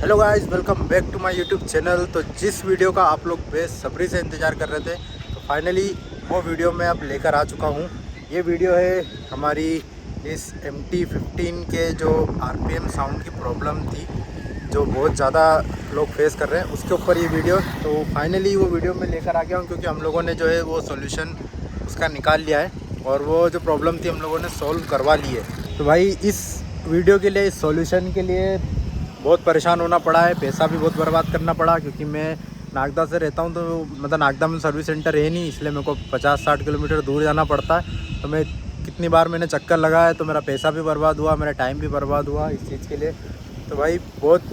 Hello guys, welcome back to my YouTube channel. तो जिस video का आप लोग बेसब्री से इंतज़ार कर रहे थे, तो फाइनली वो वीडियो मैं अब लेकर आ चुका हूँ। ये वीडियो है हमारी इस MT-15 के जो RPM साउंड की प्रॉब्लम थी, जो बहुत ज़्यादा लोग फेस कर रहे हैं, उसके ऊपर ये वीडियो। तो फाइनली वो वीडियो मैं लेकर आ गया हूँ, क्योंकि हम लोगों ने जो है वो सॉल्यूशन उसका निकाल लिया है और वो जो प्रॉब्लम थी हम लोगों ने सॉल्व करवा ली है। तो भाई इस वीडियो के लिए, इस सॉल्यूशन के लिए बहुत परेशान होना पड़ा है, पैसा भी बहुत बर्बाद करना पड़ा, क्योंकि मैं नागदा से रहता हूँ। तो मतलब नागदा में सर्विस सेंटर है नहीं, इसलिए मेरे को 50-60 किलोमीटर दूर जाना पड़ता है। तो मैं कितनी बार मैंने चक्कर लगाया, तो मेरा पैसा भी बर्बाद हुआ, मेरा टाइम भी बर्बाद हुआ इस चीज़ के लिए। तो भाई बहुत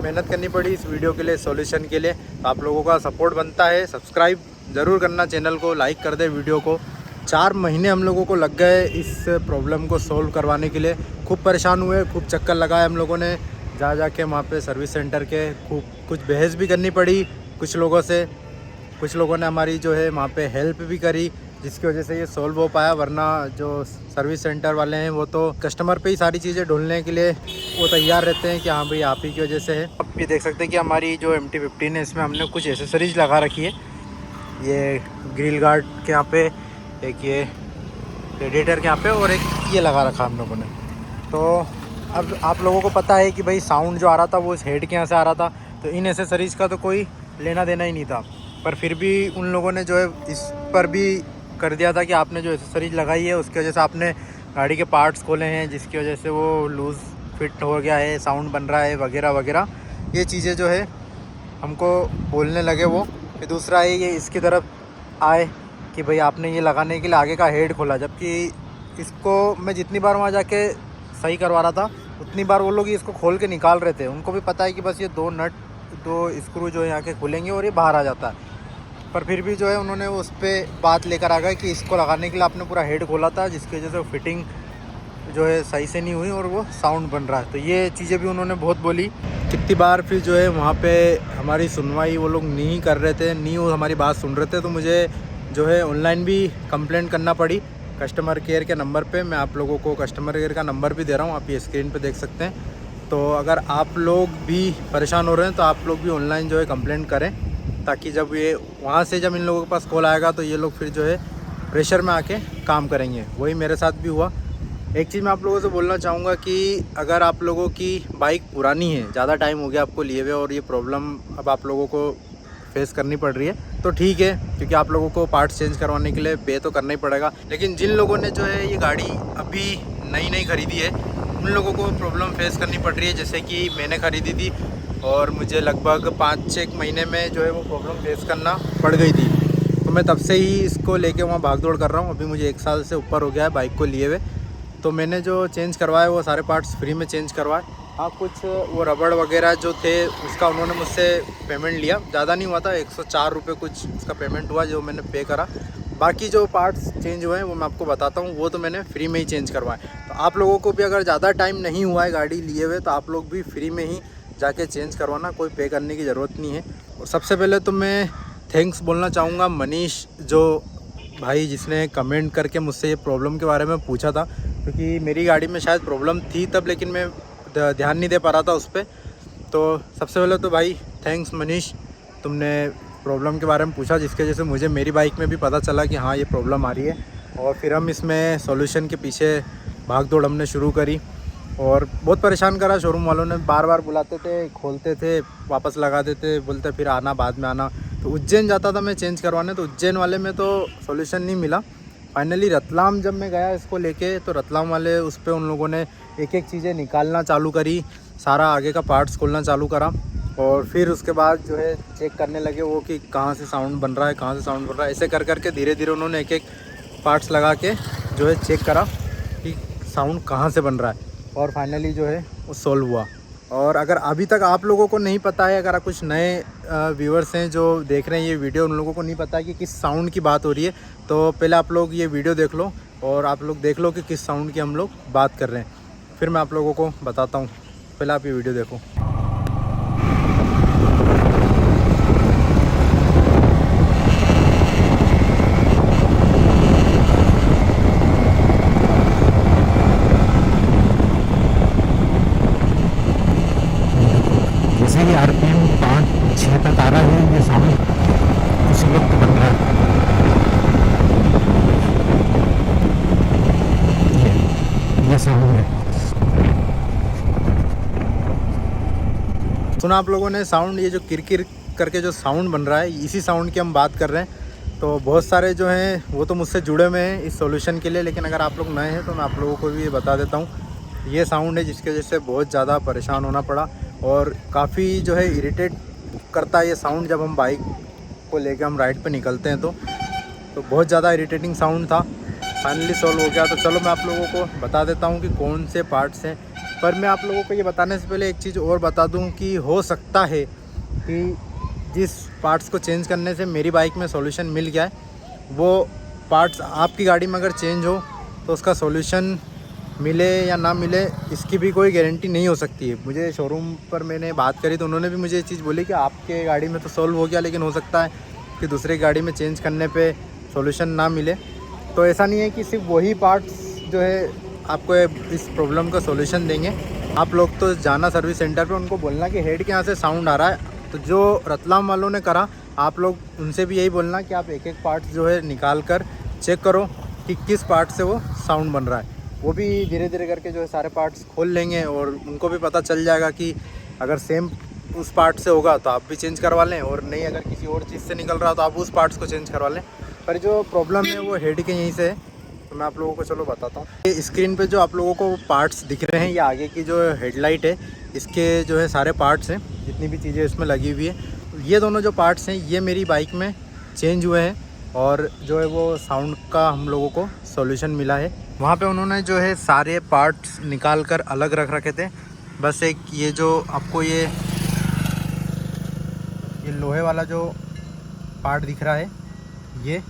मेहनत करनी पड़ी इस वीडियो के लिए, सॉल्यूशन के लिए। तो आप लोगों का सपोर्ट बनता है, सब्सक्राइब ज़रूर करना चैनल को, लाइक कर दे वीडियो को। 4 महीने हम लोगों को लग गए इस प्रॉब्लम को सोल्व करवाने के लिए। खूब परेशान हुए, खूब चक्कर लगाए हम लोगों ने, जा के वहाँ पे सर्विस सेंटर के खूब कुछ बहस भी करनी पड़ी कुछ लोगों से। कुछ लोगों ने हमारी जो है वहाँ पे हेल्प भी करी, जिसकी वजह से ये सॉल्व हो पाया। वरना जो सर्विस सेंटर वाले हैं वो तो कस्टमर पे ही सारी चीज़ें ढूंढने के लिए वो तैयार रहते हैं कि हाँ भाई आप ही की वजह से है। अब ये देख सकते हैं कि हमारी जो MT-15 है, इसमें हमने कुछ एसेसरीज लगा रखी है। ये ग्रिल गार्ड के यहाँ पे, एक ये रेडिएटर के यहाँ पे, और एक ये लगा रखा हम लोगों ने। तो अब आप लोगों को पता है कि भाई साउंड जो आ रहा था वो इस हेड के यहाँ से आ रहा था, तो इन एसेसरीज़ का तो कोई लेना देना ही नहीं था। पर फिर भी उन लोगों ने जो है इस पर भी कर दिया था कि आपने जो एसेसरीज लगाई है उसकी वजह से आपने गाड़ी के पार्ट्स खोले हैं, जिसकी वजह से वो लूज़ फिट हो गया है, साउंड बन रहा है वगैरह वगैरह। ये चीज़ें जो है हमको बोलने लगे वो। फिर दूसरा है ये इसकी तरफ आए कि भाई आपने ये लगाने के लिए आगे का हेड खोला, जबकि इसको मैं जितनी बार वहाँ जाके सही करवा रहा था उतनी बार वो लोग इसको खोल के निकाल रहे थे। उनको भी पता है कि बस ये 2 स्क्रू जो है यहाँ के खुलेंगे और ये बाहर आ जाता है। पर फिर भी जो है उन्होंने उस पर बात लेकर आ गए कि इसको लगाने के लिए आपने पूरा हेड खोला था, जिसकी वजह से फिटिंग जो है सही से नहीं हुई और वो साउंड बन रहा है। तो ये चीज़ें भी उन्होंने बहुत बोली कितनी बार। फिर जो है वहाँ पे हमारी सुनवाई वो लोग नहीं कर रहे थे, नहीं वो हमारी बात सुन रहे थे। तो मुझे जो है ऑनलाइन भी कंप्लेंट करना पड़ी कस्टमर केयर के नंबर पे। मैं आप लोगों को कस्टमर केयर का नंबर भी दे रहा हूँ, आप ये स्क्रीन पे देख सकते हैं। तो अगर आप लोग भी परेशान हो रहे हैं तो आप लोग भी ऑनलाइन जो है कंप्लेंट करें, ताकि जब ये वहाँ से जब इन लोगों के पास कॉल आएगा तो ये लोग फिर जो है प्रेशर में आके काम करेंगे। वही मेरे साथ भी हुआ। एक चीज़ मैं आप लोगों से बोलना चाहूँगा कि अगर आप लोगों की बाइक पुरानी है, ज़्यादा टाइम हो गया आपको लिए हुए, और ये प्रॉब्लम अब आप लोगों को फेस करनी पड़ रही है, तो ठीक है, क्योंकि आप लोगों को पार्ट्स चेंज करवाने के लिए पे तो करना ही पड़ेगा। लेकिन जिन लोगों ने जो है ये गाड़ी अभी नई खरीदी है, उन लोगों को प्रॉब्लम फेस करनी पड़ रही है। जैसे कि मैंने ख़रीदी थी और मुझे लगभग 5-6 महीने में जो है वो प्रॉब्लम फेस करना पड़ गई थी। तो मैं तब से ही इसको लेके वहाँ भाग दौड़ कर रहा हूँ। अभी मुझे 1 साल से ऊपर हो गया है बाइक को लिए हुए। तो मैंने जो चेंज करवाए वो सारे पार्ट्स फ्री में चेंज करवाए। हाँ, कुछ वो रबड़ वगैरह जो थे उसका उन्होंने मुझसे पेमेंट लिया, ज़्यादा नहीं हुआ था, 104 रुपये कुछ उसका पेमेंट हुआ जो मैंने पे करा। बाकी जो पार्ट्स चेंज हुए हैं वो मैं आपको बताता हूँ, वो तो मैंने फ्री में ही चेंज करवाए। तो आप लोगों को भी अगर ज़्यादा टाइम नहीं हुआ है गाड़ी लिए हुए, तो आप लोग भी फ्री में ही जाके चेंज करवाना, कोई पे करने की ज़रूरत नहीं है। और सबसे पहले तो मैं थैंक्स बोलना चाहूँगा मनीष, जो भाई जिसने कमेंट करके मुझसे ये प्रॉब्लम के बारे में पूछा था, क्योंकि मेरी गाड़ी में शायद प्रॉब्लम थी तब, लेकिन मैं ध्यान नहीं दे पा रहा था उस पर। तो सबसे पहले तो भाई थैंक्स मनीष, तुमने प्रॉब्लम के बारे में पूछा, जिसकी वजह से मुझे मेरी बाइक में भी पता चला कि हाँ ये प्रॉब्लम आ रही है। और फिर हम इसमें सॉल्यूशन के पीछे भाग दौड़ हमने शुरू करी, और बहुत परेशान करा। शोरूम वालों ने बार बार बुलाते थे, खोलते थे, वापस लगा देते, बोलते फिर आना, बाद में आना। तो उज्जैन जाता था मैं चेंज करवाने, तो उज्जैन वाले में तो सॉल्यूशन नहीं मिला। फाइनली रतलाम जब मैं गया इसको लेके, तो रतलाम वाले उस पर उन लोगों ने एक एक चीज़ें निकालना चालू करी, सारा आगे का पार्ट्स खोलना चालू करा। और फिर उसके बाद जो है चेक करने लगे वो कि कहाँ से साउंड बन रहा है, कहाँ से साउंड बन रहा है। ऐसे कर करके धीरे धीरे उन्होंने एक एक पार्ट्स लगा के जो है चेक करा कि साउंड कहाँ से बन रहा है, और फाइनली जो है वो सॉल्व हुआ। और अगर अभी तक आप लोगों को नहीं पता है, अगर कुछ नए व्यूअर्स हैं जो देख रहे हैं ये वीडियो, उन लोगों को नहीं पता है कि किस साउंड की बात हो रही है, तो पहले आप लोग ये वीडियो देख लो और आप लोग देख लो कि किस साउंड की हम लोग बात कर रहे हैं, फिर मैं आप लोगों को बताता हूँ। पहले आप ये वीडियो देखो। जैसे ये RPM 5-6 तक आ रहा है, ये साउंड उसी वक्त बन रहा है। ये साउंड है, सुना आप लोगों ने साउंड? ये जो किरकिर करके जो साउंड बन रहा है, इसी साउंड की हम बात कर रहे हैं। तो बहुत सारे जो हैं वो तो मुझसे जुड़े हुए हैं इस सॉल्यूशन के लिए, लेकिन अगर आप लोग नए हैं तो मैं आप लोगों को भी ये बता देता हूँ। ये साउंड है जिसकी वजह से बहुत ज़्यादा परेशान होना पड़ा और काफ़ी जो है इरिटेट करता है ये साउंड। जब हम बाइक को लेकर हम राइड पे निकलते हैं तो बहुत ज़्यादा इरिटेटिंग साउंड था। फाइनली सॉल्व हो गया। तो चलो मैं आप लोगों को बता देता हूँ कि कौन से पार्ट्स हैं। पर मैं आप लोगों को ये बताने से पहले एक चीज़ और बता दूँ कि हो सकता है कि जिस पार्ट्स को चेंज करने से मेरी बाइक में सॉल्यूशन मिल गया है, वो पार्ट्स आपकी गाड़ी में अगर चेंज हो तो उसका सॉल्यूशन मिले या ना मिले इसकी भी कोई गारंटी नहीं हो सकती है। मुझे शोरूम पर मैंने बात करी तो उन्होंने भी मुझे ये चीज़ बोली कि आपके गाड़ी में तो सॉल्व हो गया, लेकिन हो सकता है कि दूसरी गाड़ी में चेंज करने पे सॉल्यूशन ना मिले। तो ऐसा नहीं है कि सिर्फ वही पार्ट्स जो है आपको इस प्रॉब्लम का सॉल्यूशन देंगे। आप लोग तो जाना सर्विस सेंटर पे, उनको बोलना कि हेड के यहाँ से साउंड आ रहा है। तो जो रतलाम वालों ने करा, आप लोग उनसे भी यही बोलना कि आप एक एक पार्ट जो है निकाल कर चेक करो कि किस पार्ट से वो साउंड बन रहा है। वो भी धीरे धीरे करके जो है सारे पार्ट्स खोल लेंगे और उनको भी पता चल जाएगा कि अगर सेम उस पार्ट से होगा तो आप भी चेंज करवा लें, और नहीं अगर किसी और चीज़ से निकल रहा हो तो आप उस पार्ट्स को चेंज करवा लें। पर जो प्रॉब्लम है वो हेड के यहीं से है। तो मैं आप लोगों को चलो बताता हूँ। ये स्क्रीन पे जो आप लोगों को पार्ट्स दिख रहे हैं, ये आगे की जो हेडलाइट है इसके जो है सारे पार्ट्स हैं, जितनी भी चीज़ें इसमें लगी हुई है। ये दोनों जो पार्ट्स हैं ये मेरी बाइक में चेंज हुए हैं और जो है वो साउंड का हम लोगों को सॉल्यूशन मिला है। वहाँ पे उन्होंने जो है सारे पार्ट्स निकाल कर अलग रख रखे थे। बस एक ये जो आपको ये लोहे वाला जो पार्ट दिख रहा है ये,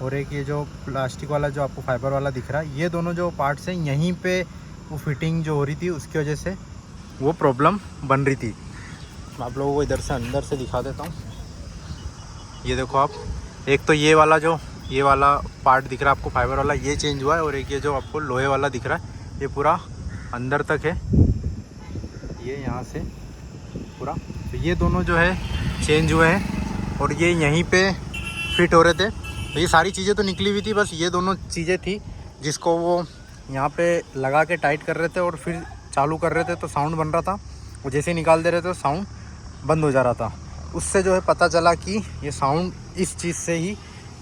और एक ये जो प्लास्टिक वाला जो आपको फाइबर वाला दिख रहा है, ये दोनों जो पार्ट्स हैं यहीं पे वो फिटिंग जो हो रही थी उसकी वजह से वो प्रॉब्लम बन रही थी। मैं आप लोगों को इधर से अंदर से दिखा देता हूँ। ये देखो आप, एक तो ये वाला पार्ट दिख रहा है आपको फाइबर वाला, ये चेंज हुआ है, और एक ये जो आपको लोहे वाला दिख रहा है ये पूरा अंदर तक है, ये यहाँ से पूरा। तो ये दोनों जो है चेंज हुए हैं और ये यहीं पे फिट हो रहे थे। तो ये सारी चीज़ें तो निकली हुई थी, बस ये दोनों चीज़ें थी जिसको वो यहाँ पे लगा के टाइट कर रहे थे और फिर चालू कर रहे थे तो साउंड बन रहा था। वो जैसे ही निकाल दे रहे थे तो साउंड बंद हो जा रहा था। उससे जो है पता चला कि ये साउंड इस चीज़ से ही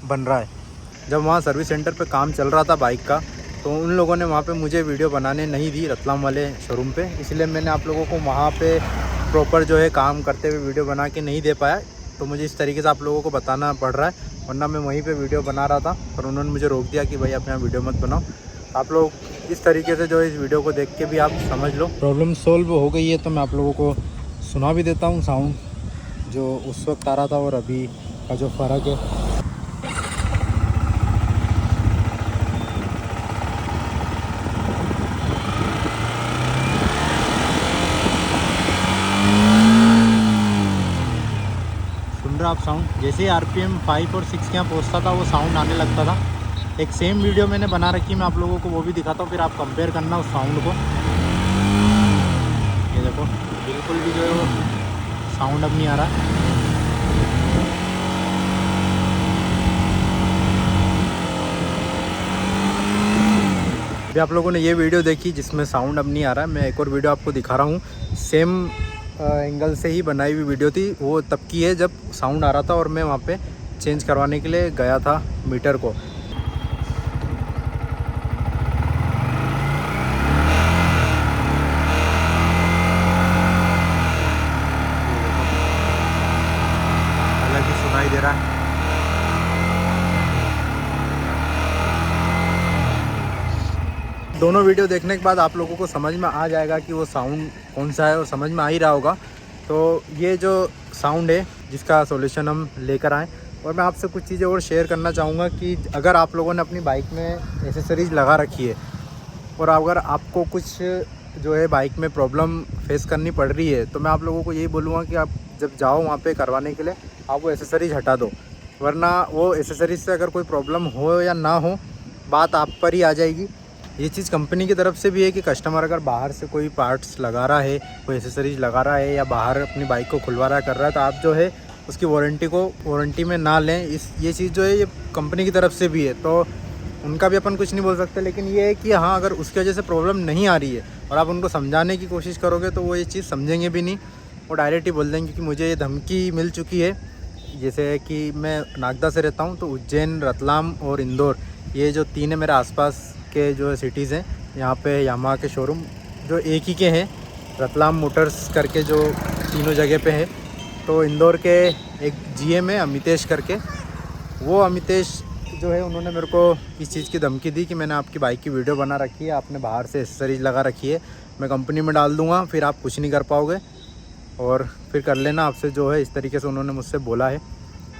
बन रहा है। जब वहाँ सर्विस सेंटर पे काम चल रहा था बाइक का, तो उन लोगों ने वहाँ पे मुझे वीडियो बनाने नहीं दी, रतलाम वाले शोरूम पे, इसलिए मैंने आप लोगों को वहाँ पे प्रॉपर जो है काम करते हुए वीडियो बना के नहीं दे पाया। तो मुझे इस तरीके से आप लोगों को बताना पड़ रहा है, वरना मैं वहीं पे वीडियो बना रहा था, पर उन्होंने मुझे रोक दिया कि भाई आप यहाँ वीडियो मत बनाओ। आप लोग इस तरीके से जो इस वीडियो को देख के भी आप समझ लो। प्रॉब्लम सोल्व हो गई है, तो मैं आप लोगों को सुना भी देता हूँ साउंड जो उस वक्त आ रहा था और अभी का जो फ़र्क है। आप साउंड जैसे ही RPM 5 और 6 के यहाँ पहुँचता था वो साउंड आने लगता था। एक सेम वीडियो मैंने बना रखी है, मैं आप लोगों को वो भी दिखाता हूँ, फिर आप कंपेयर करना उस साउंड को। ये देखो बिल्कुल भी जो है वो साउंड अब नहीं आ रहा। अभी आप लोगों ने ये वीडियो देखी जिसमें साउंड अब नहीं आ रहा है। मैं एक और वीडियो आपको दिखा रहा हूँ, सेम एंगल से ही बनाई हुई वीडियो थी। वो तब की है जब साउंड आ रहा था और मैं वहाँ पे चेंज करवाने के लिए गया था मीटर को। अलग ही सुनाई दे रहा है। दोनों वीडियो देखने के बाद आप लोगों को समझ में आ जाएगा कि वो साउंड कौन सा है, और समझ में आ ही रहा होगा। तो ये जो साउंड है जिसका सॉल्यूशन हम लेकर आए, और मैं आपसे कुछ चीज़ें और शेयर करना चाहूँगा कि अगर आप लोगों ने अपनी बाइक में एसेसरीज लगा रखी है और अगर आपको कुछ जो है बाइक में प्रॉब्लम फेस करनी पड़ रही है, तो मैं आप लोगों को यही बोलूँगा कि आप जब जाओ वहाँ पे करवाने के लिए, आप वो एसेसरीज हटा दो, वरना वो एसेसरीज से अगर कोई प्रॉब्लम हो या ना हो, बात आप पर ही आ जाएगी। ये चीज़ कंपनी की तरफ से भी है कि कस्टमर अगर बाहर से कोई पार्ट्स लगा रहा है, कोई एसेसरीज लगा रहा है या बाहर अपनी बाइक को खुलवा रहा कर रहा है, तो आप जो है उसकी वारंटी में ना लें। ये चीज़ जो है ये कंपनी की तरफ से भी है, तो उनका भी अपन कुछ नहीं बोल सकते। लेकिन ये है कि हाँ, अगर उसकी वजह से प्रॉब्लम नहीं आ रही है और आप उनको समझाने की कोशिश करोगे तो वो ये चीज़ समझेंगे भी नहीं, वो डायरेक्ट ही बोल देंगे कि मुझे ये धमकी मिल चुकी है। जैसे कि मैं नागदा से रहता हूँ, तो उज्जैन, रतलाम और इंदौर, ये जो 3 है मेरे आसपास के जो सिटीज़ हैं, यहाँ पे यामाहा के शोरूम जो एक ही के हैं, रतलाम मोटर्स करके जो तीनों जगह पे है। तो इंदौर के एक GM है अमितेश करके, वो अमितेश जो है उन्होंने मेरे को इस चीज़ की धमकी दी कि मैंने आपकी बाइक की वीडियो बना रखी है, आपने बाहर से एसेसरीज लगा रखी है, मैं कंपनी में डाल दूँगा, फिर आप कुछ नहीं कर पाओगे और फिर कर लेना आपसे जो है, इस तरीके से उन्होंने मुझसे बोला है।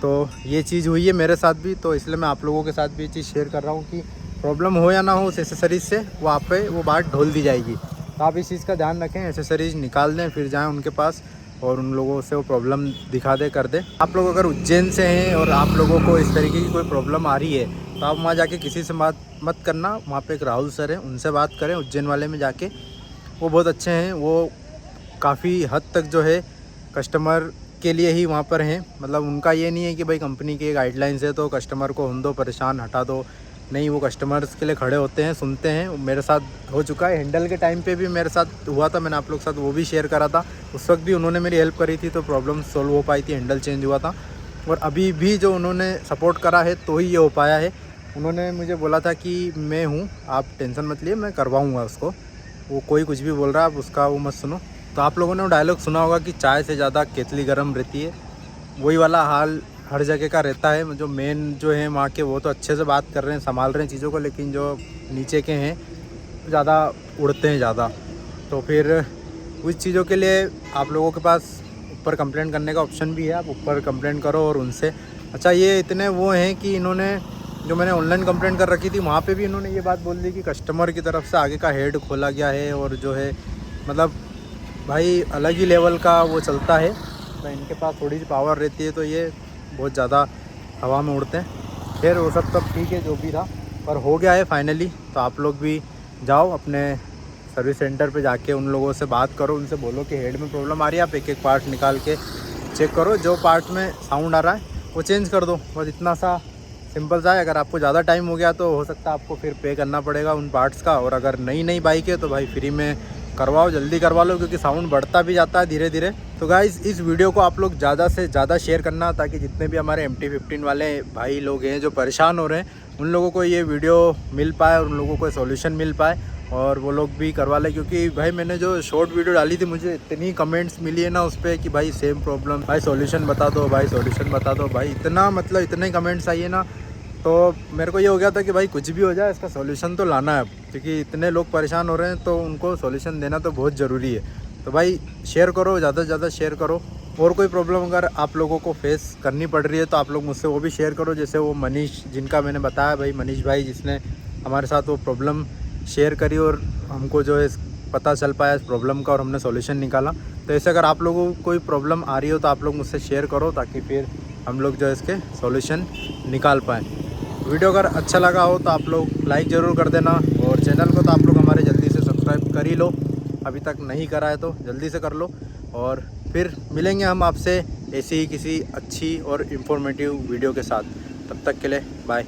तो ये चीज़ हुई है मेरे साथ भी, तो इसलिए मैं आप लोगों के साथ भी ये चीज़ शेयर कर रहा हूँ कि प्रॉब्लम हो या ना हो उस एसेसरीज़ से, वो आप पे वो बात ढोल दी जाएगी। तो आप इस चीज़ का ध्यान रखें, एसेसरीज निकाल दें, फिर जाएँ उनके पास और उन लोगों से वो प्रॉब्लम दिखा दे, कर दे। आप लोग अगर उज्जैन से हैं और आप लोगों को इस तरीके की कोई प्रॉब्लम आ रही है, तो आप वहाँ जाके किसी से बात मत करना। वहाँ पे एक राहुल सर हैं, उनसे बात करें उज्जैन वाले में जाके, वो बहुत अच्छे हैं। वो काफ़ी हद तक जो है कस्टमर के लिए ही वहाँ पर हैं। मतलब उनका ये नहीं है कि भाई कंपनी की गाइडलाइंस है तो कस्टमर को हम दो परेशान, हटा दो, नहीं, वो कस्टमर्स के लिए खड़े होते हैं, सुनते हैं। मेरे साथ हो चुका है, हैंडल के टाइम पे भी मेरे साथ हुआ था, मैंने आप लोग के साथ वो भी शेयर करा था। उस वक्त भी उन्होंने मेरी हेल्प करी थी, तो प्रॉब्लम सॉल्व हो पाई थी, हैंडल चेंज हुआ था। और अभी भी जो उन्होंने सपोर्ट करा है तो ही ये हो पाया है। उन्होंने मुझे बोला था कि मैं हूँ, आप टेंशन मत लिए, मैं करवाऊँगा उसको। वो कोई कुछ भी बोल रहा है, आप उसका वो मत सुनो। तो आप लोगों ने वो डायलॉग सुना होगा कि चाय से ज़्यादा केतली गर्म रहती है, वही वाला हाल हर जगह का रहता है। जो मेन जो है वहाँ के, वो तो अच्छे से बात कर रहे हैं, संभाल रहे हैं चीज़ों को, लेकिन जो नीचे के हैं ज़्यादा उड़ते हैं ज़्यादा। तो फिर उस चीज़ों के लिए आप लोगों के पास ऊपर कंप्लेंट करने का ऑप्शन भी है, आप ऊपर कंप्लेंट करो और उनसे। अच्छा, ये इतने वो हैं कि इन्होंने, जो मैंने ऑनलाइन कंप्लेंट कर रखी थी वहाँ पे भी इन्होंने ये बात बोल दी कि कस्टमर की तरफ से आगे का हेड खोला गया है, और जो है मतलब भाई अलग ही लेवल का वो चलता है। तो इनके पास थोड़ी सी पावर रहती है, तो ये बहुत ज़्यादा हवा में उड़ते हैं। फिर वो सब ठीक है जो भी था, पर हो गया है फाइनली। तो आप लोग भी जाओ अपने सर्विस सेंटर पे जाके उन लोगों से बात करो, उनसे बोलो कि हेड में प्रॉब्लम आ रही है, आप एक एक पार्ट निकाल के चेक करो, जो पार्ट में साउंड आ रहा है वो चेंज कर दो। बस इतना सा सिंपल सा है। अगर आपको ज़्यादा टाइम हो गया तो हो सकता है आपको फिर पे करना पड़ेगा उन पार्ट्स का, और अगर नई बाइक है तो भाई फ्री में करवाओ, जल्दी करवा लो, क्योंकि साउंड बढ़ता भी जाता है धीरे धीरे। तो गाइज़, इस वीडियो को आप लोग ज़्यादा से ज़्यादा शेयर करना, ताकि जितने भी हमारे MT-15 वाले भाई लोग हैं जो परेशान हो रहे हैं, उन लोगों को ये वीडियो मिल पाए और उन लोगों को सॉल्यूशन मिल पाए और वो लोग भी करवा लें। क्योंकि भाई मैंने जो शॉर्ट वीडियो डाली थी, मुझे इतनी कमेंट्स मिली है ना उस पर कि भाई सेम प्रॉब्लम, भाई सॉल्यूशन बता दो, भाई सॉल्यूशन बता दो। भाई इतना मतलब इतने कमेंट्स आई है ना, तो मेरे को ये हो गया था कि भाई कुछ भी हो जाए इसका सॉल्यूशन तो लाना है, क्योंकि इतने लोग परेशान हो रहे हैं तो उनको सॉल्यूशन देना तो बहुत ज़रूरी है। तो भाई शेयर करो, ज़्यादा से ज़्यादा शेयर करो। और कोई प्रॉब्लम अगर आप लोगों को फेस करनी पड़ रही है तो आप लोग मुझसे वो भी शेयर करो। जैसे वो मनीष, जिनका मैंने बताया भाई, मनीष भाई, जिसने हमारे साथ वो प्रॉब्लम शेयर करी और हमको जो है पता चल पाया इस प्रॉब्लम का और हमने सॉल्यूशन निकाला। तो ऐसे अगर आप लोगों को कोई प्रॉब्लम आ रही हो तो आप लोग मुझसे शेयर करो, ताकि फिर हम लोग जो है इसके सॉल्यूशन निकाल पाएँ। वीडियो अगर अच्छा लगा हो तो आप लोग लाइक ज़रूर कर देना, और चैनल को तो आप लोग हमारे जल्दी से सब्सक्राइब कर ही लो, अभी तक नहीं करा है तो जल्दी से कर लो। और फिर मिलेंगे हम आपसे ऐसी ही किसी अच्छी और इन्फॉर्मेटिव वीडियो के साथ। तब तक के लिए बाय।